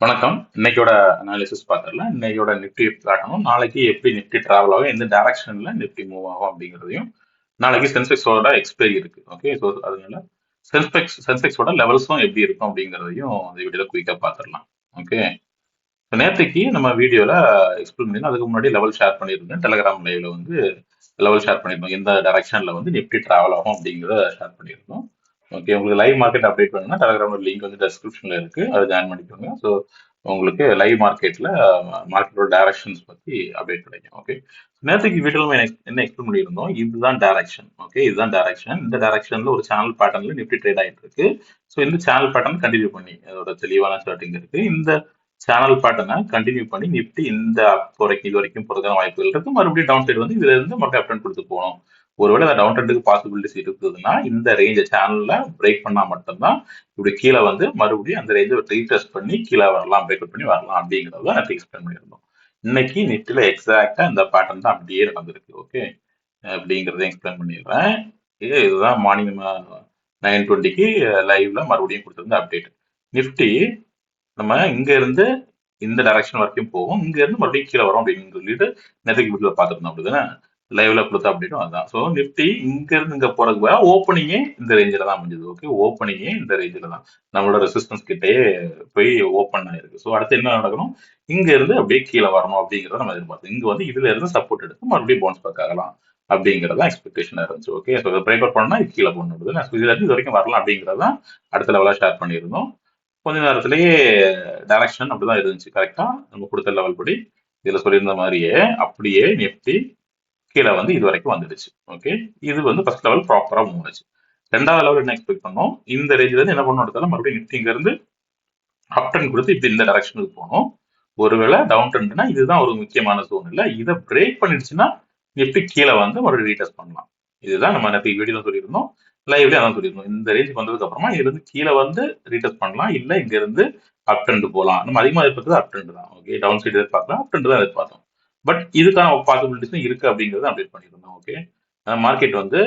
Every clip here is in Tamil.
வணக்கம். இன்னைக்கோட அனாலிசிஸ் பார்த்துடலாம். இன்னைக்கோட நிஃப்டி காட்டணும். நாளைக்கு எப்படி நிஃப்டி டிராவல் ஆகும், எந்த டைரக்ஷன்ல நிஃப்டி மூவ் ஆகும் அப்படிங்கிறதையும், நாளைக்கு சென்செக்ஸோட எக்ஸ்பைரி இருக்கு. ஓகே, ஸோ அதனால சென்செக்ஸோட லெவல்ஸும் எப்படி இருக்கும் அப்படிங்கிறதையும் இந்த வீடியோல குயிக்கா பார்த்துடலாம். ஓகே, நேற்றுக்கு நம்ம வீடியோல எக்ஸ்பிளைன் பண்ணியிருந்தோம். அதுக்கு முன்னாடி லெவல் ஷேர் பண்ணியிருந்தேன். டெலிகிராம் லைவ்ல வந்து லெவல் ஷேர் பண்ணியிருந்தோம். எந்த டைரக்ஷன்ல வந்து நிஃப்டி டிராவல் ஆகும் அப்படிங்கிறத ஷேர் பண்ணியிருந்தோம். ஓகே, உங்களுக்கு லைவ் மார்க்கெட் அப்டேட் வேணும்னா டெலிகிராம் லிங்க் வந்து டெஸ்கிரிப்ஷன்ல இருக்கு, அதை ஜாயின் பண்ணிக்கோங்க. ஸோ உங்களுக்கு லைவ் மார்க்கெட்ல மார்க்கெட்டோட டைரக்ஷன்ஸ் பத்தி அப்டேட் கிடைக்கும். ஓகே, நேற்றுக்கு வீட்டில் என்ன எக்ஸ்பிளைன் பண்ணியிருந்தோம், இதுதான் டைரக்ஷன். ஓகே, இதுதான் டைரக்ஷன். இந்த டைரக்ஷன்ல ஒரு சேனல் பேட்டர்ன்ல நிஃப்டி ட்ரேட் ஆகிட்டு இருக்கு. ஸோ இந்த சேனல் பேட்டர்ன் கண்டினியூ பண்ணி அதோட தெளிவான ஸ்டார்டிங் இருக்கு. இந்த சேனல் பேட்டர்னை கண்டினியூ பண்ணி நிஃப்டி இந்த வரைக்கும் இது வரைக்கும் போறதுக்கான வாய்ப்புகள் இருக்கு. மறுபடியும் டவுன் சைடு வந்து இதுல இருந்து மறுபடியும் அப்டன் கொடுத்து போகணும். ஒருவேளை அந்த டவுன் ட்ரெண்டுக்கு பாசிபிலிட்டிஸ் இருக்குதுன்னா இந்த ரேஞ்ச சேனல்ல பிரேக் பண்ணா மட்டும்தான் இப்படி கீழே வந்து மறுபடியும் அந்த ரேஞ்சை ரீடெஸ்ட் பண்ணி கீழே வரலாம், பிரேக் அவுட் பண்ணி வரலாம் அப்படிங்கிறத நான் எக்ஸ்பிளைன் பண்ணியிருந்தோம். இன்னைக்கு நிஃப்டில எக்ஸாக்டா இந்த பேட்டர்ன் தான் அப்படியே நடந்திருக்கு. ஓகே, அப்படிங்கிறத எக்ஸ்பிளைன் பண்ணிடுறேன். இதுதான் மார்னிங் 9:20க்கு லைவ்ல மறுபடியும் கொடுத்திருந்த அப்டேட். நிஃப்டி நம்ம இங்க இருந்து இந்த டைரக்ஷன் வரைக்கும் போகும், இங்க இருந்து மறுபடியும் கீழே வரும் அப்படின்னு சொல்லிட்டு நேற்றுக்கு வீட்டில் பார்த்துருந்தோம். அப்படிதானே லைவ்ல கொடுத்த அப்டேட்டும் அதுதான். ஸோ நிஃப்டி இங்க இருந்து இங்க போறதுக்கு பதிலா ஓப்பனிங்கே இந்த ரேஞ்சில தான் முடிஞ்சது. ஓகே, ஓப்பனிங்கே இந்த ரேஞ்சில தான் நம்மளோட ரெசிஸ்டன்ஸ் கிட்டேயே போய் ஓப்பன் ஆயிருக்கு. ஸோ அடுத்து என்ன நடக்கணும், இங்க இருந்து அப்படியே கீழே வரணும் அப்படிங்கிறத நம்ம எதிர்பார்த்தோம். இங்க வந்து இதுல இருந்து சப்போர்ட் எடுத்து மறுபடியும் பவுன்ஸ் பேக் ஆகலாம் அப்படிங்கிறதா எக்ஸ்பெக்டேஷன் இருந்துச்சு. ஓகே, ஸோ பிரேக் அவுட் பண்ணா இது கீழே போகணும். இதுல இருந்து இது வரைக்கும் வரலாம் அப்படிங்கிறதான் அடுத்த லெவலா ஷேர் பண்ணியிருந்தோம். கொஞ்ச நேரத்திலேயே டைரக்ஷன் அப்படிதான் இருந்துச்சு. கரெக்டா நம்ம கொடுத்த லெவல் படி இதுல சொல்லியிருந்த மாதிரியே அப்படியே நிஃப்டி கீழே வந்து இது வரைக்கும் வந்துடுச்சு. ஓகே, இது வந்து ஃபர்ஸ்ட் லெவல் ப்ராப்பரா மூவ் ஆச்சு. ரெண்டாவது லெவல் என்ன எக்ஸ்பெக்ட் பண்ணோம், இந்த ரேஞ்சில இருந்து என்ன பண்ணணும் எடுத்தாலும் மறுபடியும் நிஃப்டி இங்க இருந்து அப் ட்ரெண்ட் கொடுத்து இப்படி இந்த டைரக்ஷனுக்கு போகணும். ஒருவேளை டவுன் ட்ரெண்ட்னா இதுதான் ஒரு முக்கியமான சோன் இல்ல, இதை பிரேக் பண்ணிடுச்சுன்னா நிஃப்டி கீழே வந்து மறுபடியும் ரீடெஸ்ட் பண்ணலாம். இதுதான் நம்ம நேற்று வீடியோ சொல்லியிருந்தோம், லைவ்ல அதான் சொல்லியிருந்தோம். இந்த ரேஞ்ச் வந்ததுக்கு அப்புறமா இதுல இருந்து கீழே வந்து ரீடெஸ்ட் பண்ணலாம், இல்ல இங்க இருந்து அப் ட்ரெண்ட் போகலாம். நம்ம அதிகமாக எதிர்பார்த்தது அப் ட்ரெண்ட் தான். ஓகே, டவுன் சைடு எதிர்பார்க்கலாம், அப் ட்ரெண்ட் தான் எதிர்பார்த்தோம். பட் இதுக்கான பாசிபிலிட்டிஸும் இருக்கு அப்படிங்கறத அப்டேட் பண்ணியிருந்தோம். ஓகே, மார்க்கெட் வந்து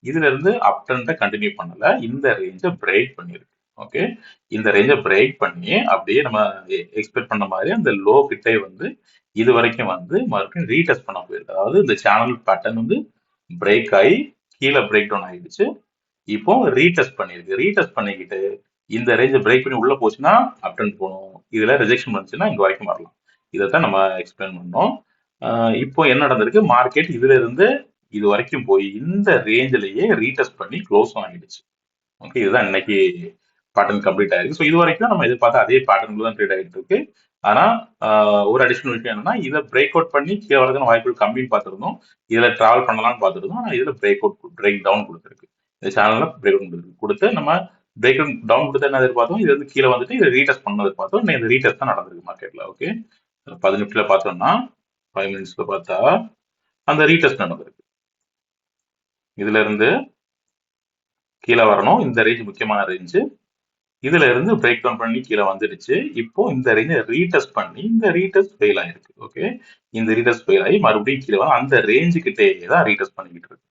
இதுல இருந்து அப் ட்ரெண்டை கண்டினியூ பண்ணல, இந்த ரேஞ்சை பிரேக் பண்ணிருக்கு. ஓகே, இந்த ரேஞ்சை பிரேக் பண்ணி அப்படியே நம்ம எக்ஸ்பெக்ட் பண்ண மாதிரி அந்த லோ கிட்டே வந்து இது வரைக்கும் வந்து மறுபடியும் ரீடெஸ்ட் பண்ண போயிருக்கு. அதாவது இந்த சேனல் பேட்டர்ன் வந்து பிரேக் ஆகி கீழே பிரேக் டவுன் ஆயிடுச்சு, இப்போ ரீடெஸ்ட் பண்ணிருக்கு. ரீடெஸ்ட் பண்ணிக்கிட்டு இந்த ரேஞ்சை பிரேக் பண்ணி உள்ள போச்சுன்னா அப்டன் போகணும், இதுல ரிஜெக்ஷன் வந்துச்சுன்னா இங்க வரைக்கும் வரலாம். இதைத்தான் நம்ம எக்ஸ்பிளைன் பண்ணோம். இப்போ என்ன நடந்திருக்கு, மார்க்கெட் இதுல இருந்து இது வரைக்கும் போய் இந்த ரேஞ்சிலேயே ரீடெஸ்ட் பண்ணி க்ளோஸ் ஆகிடுச்சு. ஓகே, இதுதான் இன்னைக்கு பேட்டர்ன் கம்ப்ளீட் ஆயிருக்கு. ஸோ இது வரைக்கும் நம்ம எதிர்பார்த்த அதே பேட்டர்ன்ல தான் ட்ரேட் ஆகிட்டு இருக்கு. ஆனா ஒரு அடிஷனல் விஷயம் என்னன்னா, இதை பிரேக் அவுட் பண்ணி கீழே வரதுக்கான வாய்ப்புகள் கம்மின்னு பார்த்துருந்தோம், இதுல டிராவல் பண்ணலாம்னு பார்த்துருந்தோம். ஆனா இதுல பிரேக் டவுன் கொடுத்துருக்கு. இந்த சேனல்ல பிரேக் டவுன் கொடுத்து நம்ம பிரேக் டவுன் கொடுத்து என்ன எதிர்பார்த்தோம், இது வந்து கீழே வந்துட்டு இதை ரீடெஸ்ட் பண்ணது பார்த்தோம். இந்த ரீடெஸ்ட் தான் நடந்திருக்கு மார்க்கெட்ல. ஓகே, 10 நிமிஷத்துல பார்த்தோம்னா 5 மினிட்ஸ்ல பார்த்தா அந்த ரீடெஸ்ட் நடந்திருக்கு. இதுல இருந்து கீழே வரணும், இந்த ரேஞ்ச் முக்கியமான ரேஞ்சு, இதுல இருந்து பிரேக் டவுன் பண்ணி கீழே வந்துடுச்சு. இப்போ இந்த ரேஞ்சை ரீடெஸ்ட் பண்ணி இந்த ரீடெஸ்ட் ஃபெயில் ஆயிருக்கு. ஓகே, இந்த ரீடெஸ்ட் ஃபெயில் ஆகி மறுபடியும் கீழே வர அந்த ரேஞ்சு கிட்டே தான் ரீடெஸ்ட் பண்ணிக்கிட்டு இருக்கு.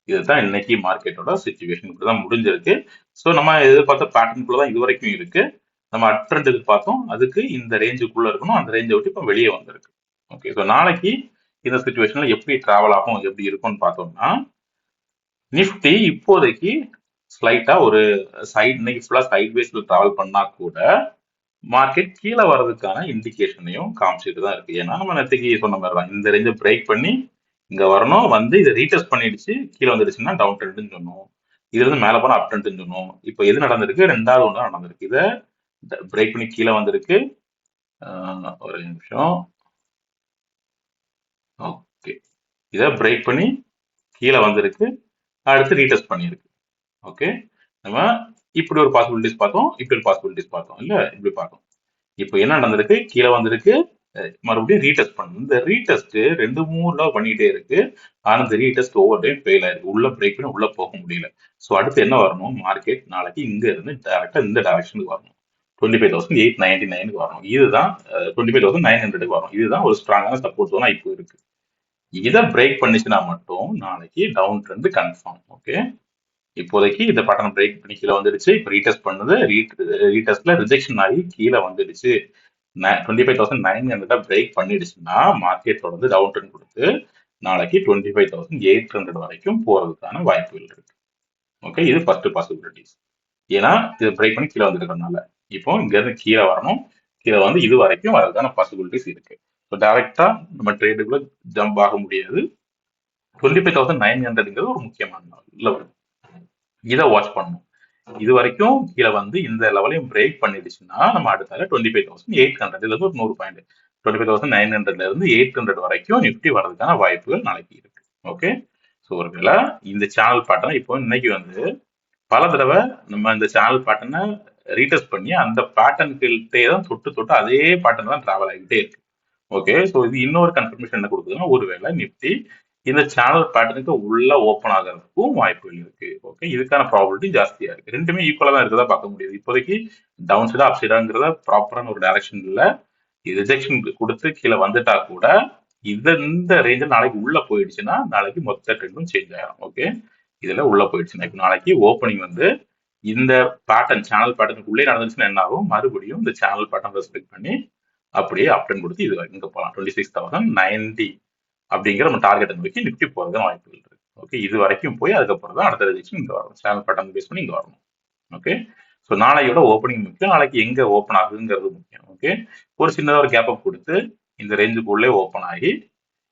இதுதான் இன்னைக்கு மார்க்கெட்டோட சிச்சுவேஷன், இப்படிதான் முடிஞ்சிருக்கு. ஸோ நம்ம எதிர்பார்த்த பேட்டர்னுக்குள்ள தான் இது வரைக்கும் இருக்கு. நம்ம அப் ட்ரெண்ட் எதிர்பார்த்தோம், அதுக்கு இந்த ரேஞ்சுக்குள்ள இருக்கணும், அந்த ரேஞ்சை விட்டு இப்போ வெளியே வந்திருக்கு. ஓகே, ஸோ நாளைக்கு இந்த சுச்சுவேஷன்ல எப்படி டிராவல் ஆகும், எப்படி இருக்கும்னு பார்த்தோம்னா, நிஃப்டி இப்போதைக்கு ஸ்லைட்டா ஒரு சைட், இன்னைக்கு ஃபுல்லா சைட் வேஸ்ல டிராவல் பண்ணா கூட மார்க்கெட் கீழே வர்றதுக்கான இண்டிகேஷனையும் காமிச்சிட்டு தான் இருக்கு. ஏன்னா நம்ம நேற்றுக்கு சொன்ன மாதிரி தான், இந்த ரேஞ்சை பிரேக் பண்ணி இங்க வரணும், வந்து இதை ரீடெஸ்ட் பண்ணிடுச்சு, கீழே வந்துடுச்சுன்னா டவுன் ட்ரெண்ட்னு சொன்னோம், இதுல இருந்து மேல போனா அப் ட்ரெண்ட்னு சொன்னோம். இப்போ எது நடந்திருக்கு, ரெண்டாவது ஒன்று நடந்திருக்கு. இதை பிரேக் பண்ணி கீழே வந்திருக்கு. ஒரு நிமிஷம். ஓகே, இதை பிரேக் பண்ணி கீழே வந்திருக்கு, அடுத்து ரீடெஸ்ட் பண்ணியிருக்கு. ஓகே, நம்ம இப்படி ஒரு பாசிபிலிட்டிஸ் பார்த்தோம், இப்படி ஒரு பாசிபிலிட்டிஸ் பார்த்தோம் இல்ல, இப்படி பார்த்தோம். இப்போ என்ன நடந்திருக்கு, கீழே வந்திருக்கு, மறுபடியும் ரீடெஸ்ட் பண்ணும். இந்த ரீடெஸ்ட் 2-3 தடவை பண்ணிட்டே இருக்கு. ஆனா இந்த ரீடெஸ்ட் ஓவர் டைம் ஃபெயில் ஆயிருக்கு, உள்ள பிரேக் பண்ணி உள்ள போக முடியல. ஸோ அடுத்து என்ன வரணும், மார்க்கெட் நாளைக்கு இங்க இருந்து டேரக்டா இந்த டைரக்ஷனுக்கு வரணும், 25,899 வரணும். இதுதான் 25,900 வரும். இதுதான் ஒரு ஸ்ட்ராங்கான சப்போர்ட் ஜோனா இப்போ இருக்கு. இதை பிரேக் பண்ணிச்சுன்னா மட்டும் நாளைக்கு டவுன் ட்ரெண்ட் கன்ஃபார்ம். ஓகே, இப்போதைக்கு இந்த பேட்டர்ன் பிரேக் பண்ணி கீழே வந்துடுச்சு, இப்போ ரீடெஸ்ட் பண்ணுது, ரீடெஸ்ட்ல ரிஜெக்ஷன் ஆகி கீழே வந்துடுச்சு. 25,900 பிரேக் பண்ணிடுச்சுன்னா மார்க்கெட் தொடர்ந்து டவுன் ட்ரெண்ட் கொடுத்து நாளைக்கு 25,800 வரைக்கும் போறதுக்கான வாய்ப்புகள் இருக்கு. ஓகே, இது ஃபர்ஸ்ட் பாசிபிலிட்டிஸ். ஏன்னா இது பிரேக் பண்ணி கீழே வந்துருக்கறனால இப்போ இங்க இருந்து கீழே வரணும், கீழே வந்து இது வரைக்கும் வரதுக்கான பாசிபிலிட்டிஸ் இருக்கு. ஸோ டைரக்டா நம்ம ட்ரேடுக்குள்ள ஜம்ப் ஆக முடியாது. 25,900ங்கிறது ஒரு முக்கியமான லெவல், இதை வாட்ச் பண்ணணும். இது வரைக்கும் கீழே வந்து இந்த லெவலையும் பிரேக் பண்ணிடுச்சுன்னா நம்ம அடுத்தால 25,800 இதுல இருந்து ஒரு 100 பாயிண்ட் 25,900ல இருந்து 800 வரைக்கும் நிஃப்டி வர்றதுக்கான வாய்ப்புகள் நாளைக்கு இருக்கு. ஓகே, ஸோ ஒருவேளை இந்த சேனல் பேட்டர்ன் இப்போ இன்னைக்கு வந்து பல தடவை நம்ம இந்த சேனல் பேட்டர்னை ரீடெஸ்ட் பண்ணி அந்த பேட்டர்ன்கிட்டே தான் தொட்டு அதே பேட்டர்ன் தான் டிராவல் ஆகிட்டே இருக்கு. ஓகே, ஸோ இது இன்னொரு கன்ஃபர்மேஷன் என்ன கொடுக்குதுன்னா ஒருவேளை நிஃப்டி இந்த சேனல் பேட்டர்னுக்கு உள்ள ஓப்பன் ஆகிறதுக்கும் வாய்ப்புகள் இருக்கு. ஓகே, இதுக்கான ப்ராபபிலிட்டி ஜாஸ்தியா இருக்கு. ரெண்டுமே ஈக்குவலா தான் இருக்கதா பார்க்க முடியுது. இப்போதைக்கு டவுன் சைடா அப் சைடாங்கிறத ப்ராப்பரான ஒரு டைரக்ஷன் இல்ல, ரிஜெக்ஷன் கொடுத்து கீழே வந்துட்டா கூட இந்த ரேஞ்சில் நாளைக்கு உள்ள போயிடுச்சுன்னா நாளைக்கு மொத்த ட்ரெண்டும் சேஞ்ச் ஆகும். ஓகே, இதுல உள்ள போயிடுச்சுன்னா இப்போ நாளைக்கு ஓப்பனிங் வந்து இந்த பேட்டர்ன் சேனல் பேட்டர்னுக்கு உள்ளே நடந்துச்சுன்னா என்ன ஆகும், மறுபடியும் இந்த சேனல் பேட்டர்ன் ரெஸ்பெக்ட் பண்ணி அப்படியே அப்டன் கொடுத்து இது இங்க போகலாம் 26,090 அப்படிங்கிற நம்ம டார்கெட் நோக்கி நிஃப்டி போறதுக்கு வாய்ப்புகள் இருக்கு. ஓகே, இது வரைக்கும் போய் அதுக்கப்புறம் தான் அடுத்த ரிஜெக்ஷன் இங்க வரும், சேனல் பேட்டர்ன் பேஸ் பண்ணி இங்க வரணும். ஓகே, ஸோ நாளையோட ஓப்பனிங் முக்கியம், நாளைக்கு எங்க ஓப்பன் ஆகுதுங்கிறது முக்கியம். ஓகே, ஒரு சின்னதாக ஒரு கேப் அப் கொடுத்து இந்த ரேஞ்சுக்குள்ளே ஓப்பன் ஆகி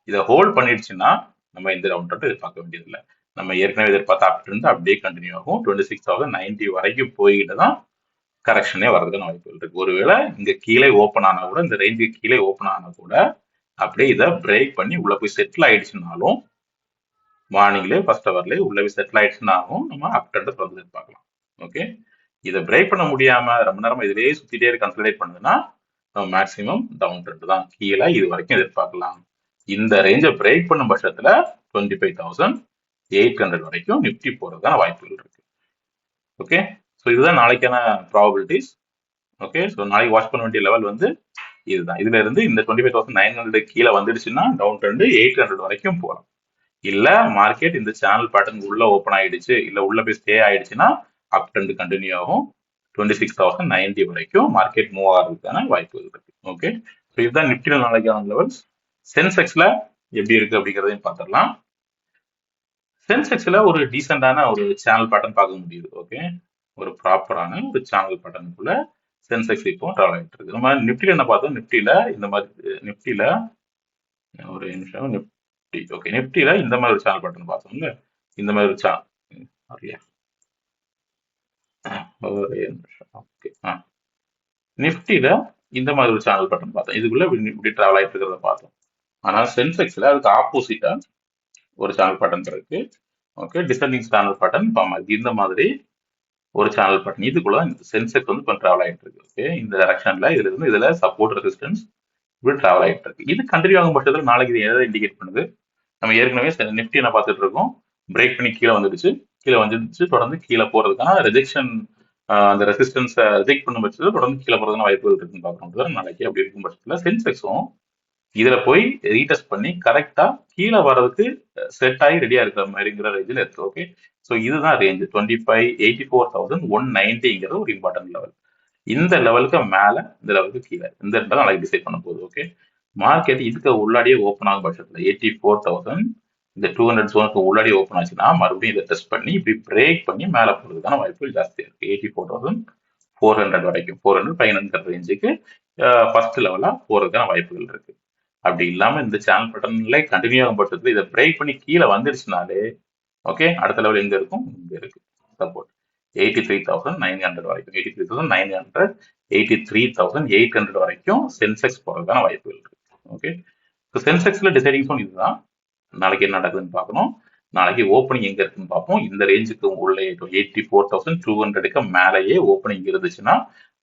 இதை ஹோல்ட் பண்ணிடுச்சுன்னா நம்ம இந்த ரவுண்ட் எதிர்பார்க்க வேண்டியதில்லை. நம்ம ஏற்கனவே எதிர்பார்த்த அப்ட்ரெண்ட் அப்படியே கண்டினியூ ஆகும். 26,090 வரைக்கும் போயிட்டு தான் கரெக்ஷனே வர்றதுக்கான வாய்ப்புகள் இருக்கு. ஒருவேளை இங்க கீழே ஓப்பன் ஆனா கூட, இந்த ரேஞ்சுக்கு கீழே ஓப்பன் ஆனா கூட அப்படியே இதை பிரேக் பண்ணி உள்ள போய் செட்டில் ஆயிடுச்சுனாலும் மார்னிங்லேயே ஃபர்ஸ்ட் ஹவர்லேயே உள்ள போய் செட்டில் ஆயிடுச்சுனாலும் நம்ம அப்ட்ரெண்ட் தொடர்ந்து எதிர்பார்க்கலாம். ஓகே, இதை பிரேக் பண்ண முடியாம ரொம்ப நேரம் இதுலேயே சுத்திட்டே கன்சல்டேட் பண்ணுதுன்னா நம்ம மேக்சிமம் டவுன் ட்ரெண்ட் தான் கீழே இது வரைக்கும் எதிர்பார்க்கலாம். இந்த ரேஞ்சை பிரேக் பண்ணும் பட்சத்துல 25,800 வரைக்கும் நிஃப்டி போறதுக்கான வாய்ப்புகள் இருக்கு. ஓகே, ஸோ இதுதான் நாளைக்கான ப்ராபபிலிட்டிஸ். ஓகே, ஸோ நாளைக்கு வாட்ச் பண்ண வேண்டிய லெவல் வந்து இதுதான். இதுல இருந்து இந்த 25,900 கீழே வந்துடுச்சுன்னா டவுன் ட்ரெண்ட் 800 வரைக்கும் போகலாம். இல்ல மார்க்கெட் இந்த சேனல் பேட்டர்ன் உள்ள ஓப்பன் ஆயிடுச்சு, இல்ல உள்ள போய் ஸ்டே ஆயிடுச்சுன்னா அப் ட்ரெண்ட் கண்டினியூ ஆகும். 26,090 வரைக்கும் மார்க்கெட் மூவ் ஆகிறதுக்கான வாய்ப்புகள் இருக்கு. ஓகே, ஸோ இதுதான் நிஃப்டியில் நாளைக்கான லெவல்ஸ். சென்செக்ஸ்ல எப்படி இருக்கு அப்படிங்கிறதையும் பார்த்துடலாம். சென்செக்ஸ்ல ஒரு டீசென்டான ஒரு சேனல் பேட்டர்ன் பார்க்க முடியுது. ஓகே, ஒரு ப்ராப்பரான ஒரு சேனல் பேட்டர்னுக்குள்ள சென்செக்ஸ் இப்போ ட்ராவல் ஆகிட்டு இருக்கு. நம்ம நிஃப்டியில் என்ன பார்த்தோம், நிஃப்டியில இந்த மாதிரி நிஃப்டியில ஒரு நிமிஷம் நிஃப்டி ஓகே நிஃப்டியில இந்த மாதிரி ஒரு சேனல் பேட்டர்ன் பார்த்தோம்ல, இந்த மாதிரி ஒரு ஒரே நிமிஷம். ஓகே, நிஃப்டியில இந்த மாதிரி ஒரு சேனல் பேட்டர்ன் பார்த்தோம், இதுக்குள்ள இப்படி ட்ராவல் ஆகிட்டு இருக்கிறத பார்த்தோம். ஆனால் சென்செக்ஸ்ல அதுக்கு ஆப்போசிட்டா ஒரு சேனல் பேட்டர்ன் இருக்கு. Okay, descending channel pattern form ஆகுது. இந்த மாதிரி ஒரு சேனல் பேட்டர்ன் இதுக்குள்ள சென்செக்ஸ் வந்து இப்போ ட்ராவல் ஆகிட்டு இருக்கு. ஓகே, இந்த டைரக்ஷன்ல இதுல இருந்து இதுல சப்போர்ட் ரெசிஸ்டன்ஸ் இப்படி ட்ராவல் ஆகிட்டு இருக்கு. இது கண்டினியூ ஆகும் பட்சத்தில் நாளைக்கு இது எதை இண்டிகேட் பண்ணுது, நம்ம ஏற்கனவே நிஃப்டி என்ன பார்த்துட்டு இருக்கோம், பிரேக் பண்ணி கீழே வந்துடுச்சு, தொடர்ந்து கீழே போறதுக்கான ரிஜெக்ஷன் அந்த ரெசிஸ்டன்ஸை ரிஜெக்ட் பண்ணும் பட்சத்தில் தொடர்ந்து கீழே போறதுக்கான வாய்ப்புகள் இருக்குன்னு பார்க்கணும். நாளைக்கு அப்படி இருக்கும் பட்சத்தில் சென்செக்ஸும் இதுல போய் ரீடெஸ்ட் பண்ணி கரெக்டா கீழே வர்றதுக்கு செட் ஆகி ரெடியா இருக்கிற மாதிரிங்கிற ரேஞ்சில் இருக்கு. ஓகே, ஸோ இதுதான் ரேஞ்ச் 84,190ங்கிறது ஒரு இம்பார்ட்டன்ட் லெவல். இந்த லெவலுக்கு மேல இந்த லெவலுக்கு கீழே இந்த இடத்துல நாளைக்கு டிசைட் பண்ண போகுது. ஓகே, மார்க்கெட் இதுக்கு உள்ளாடியே ஓப்பன் ஆகும் பட்சத்தில் 84,000 இந்த 200 ஜோனுக்கு உள்ளாடி ஓப்பன் ஆச்சுன்னா மறுபடியும் இதை டெஸ்ட் பண்ணி இப்படி பிரேக் பண்ணி மேலே போறதுக்கான வாய்ப்புகள் ஜாஸ்தியா இருக்கு. 84,400 வரைக்கும் 400-500 ரேஞ்சுக்கு ஃபர்ஸ்ட் லெவலா போறதுக்கான வாய்ப்புகள் இருக்கு. அப்படி இல்லாம இந்த சேனல் பேட்டர்ன்ல கண்டினியூ ஆகும் பட்சத்தில் இதை பிரேக் பண்ணி கீழே வந்துடுச்சுனாலே ஓகே அடுத்த லெவல் எங்க இருக்கும், இங்க இருக்கு சப்போர்ட் 83,900 வரைக்கும் 83,900 83,800 வரைக்கும் சென்செக்ஸ் போறதுக்கான வாய்ப்புகள் இருக்கு. ஓகே, சென்செக்ஸ்ல டிசைடிங் சோன் இதுதான். நாளைக்கு என்ன நடக்குதுன்னு பார்க்கணும். நாளைக்கு ஓப்பனிங் எங்க இருக்குன்னு பார்ப்போம். இந்த ரேஞ்சுக்கு உள்ளே 84,200க்கு மேலேயே ஓப்பனிங் இருந்துச்சுன்னா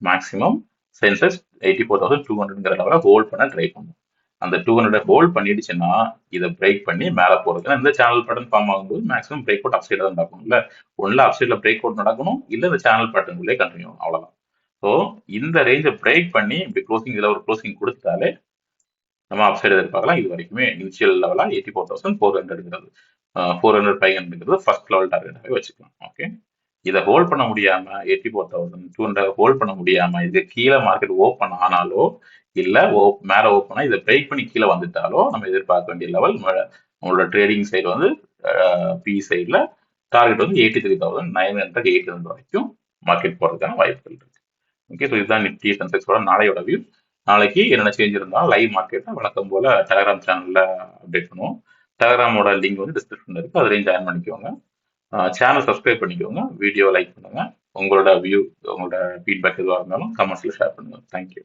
மேக்சிமம் சென்செக்ஸ் 84,200ங்கிற லெவலை ஹோல்ட் பண்ண ட்ரை பண்ணும். அந்த 200 ஹோல்ட் பண்ணிடுச்சுன்னா இதை பிரேக் பண்ணி மேலே போறது. இந்த சேனல் பேட்டர்ன் ஃபார்ம் ஆகும்போது மேக்ஸிமம் பிரேக் அவுட் அப்சைட் தான் நடக்கணும்ல, ஒன்ல அப்சைட்ல பிரேக் அவுட் நடக்கணும், இல்ல இந்த சேனல் பேட்டர்னுக்குள்ளே கண்டினியூ ஆகும், அவ்வளவுதான். ஸோ இந்த ரேஞ்சை பிரேக் பண்ணி இப்படி க்ளோசிங் இதில் ஒரு க்ளோசிங் கொடுத்தாலே நம்ம அப்சைட் எதிர்பார்க்கலாம். இது வரைக்குமே இனிஷியல் லெவலா 84,400ங்கிறது 400-500ங்கிறது ஃபர்ஸ்ட் லெவல் டார்கெட்டாகவே வச்சுக்கலாம். ஓகே, இதை ஹோல்ட் பண்ண முடியாம 84,200 ஹோல்ட் பண்ண முடியாம இது கீழே மார்க்கெட் ஓப்பன் ஆனாலோ இல்ல மேல ஓப்பனா இதை பிரேக் பண்ணி கீழே வந்துட்டாலோ நம்ம எதிர்பார்க்க வேண்டிய லெவல் நம்மளோட ட்ரேடிங் சைடு வந்து பி சைடில் டார்கெட் வந்து 83,900 வரைக்கும் மார்க்கெட் போறதுக்கான வாய்ப்புகள் இருக்கு. ஓகே, ஸோ இதுதான் நிப்டி சென்செக்ஸோட நாளையோட வியூ. நாளைக்கு என்னென்ன சேஞ்ச் இருந்தாலும் லைவ் மார்க்கெட்டை வழக்கம் போல டெலகிராம் சேனல்ல அப்டேட் பண்ணுவோம். டெலகிராமோட லிங்க் வந்து டிஸ்கிரிப்ஷன்ல இருக்கு, அதுலையும் ஜாயின் பண்ணிக்கோங்க. சேனல் சப்ஸ்கிரைப் பண்ணிக்கோங்க, வீடியோ லைக் பண்ணுங்க. உங்களோட வியூ, உங்களோட ஃபீட்பேக் எதுவாக இருந்தாலும் கமெண்ட்ஸ்ல ஷேர் பண்ணுங்க. தேங்க்யூ.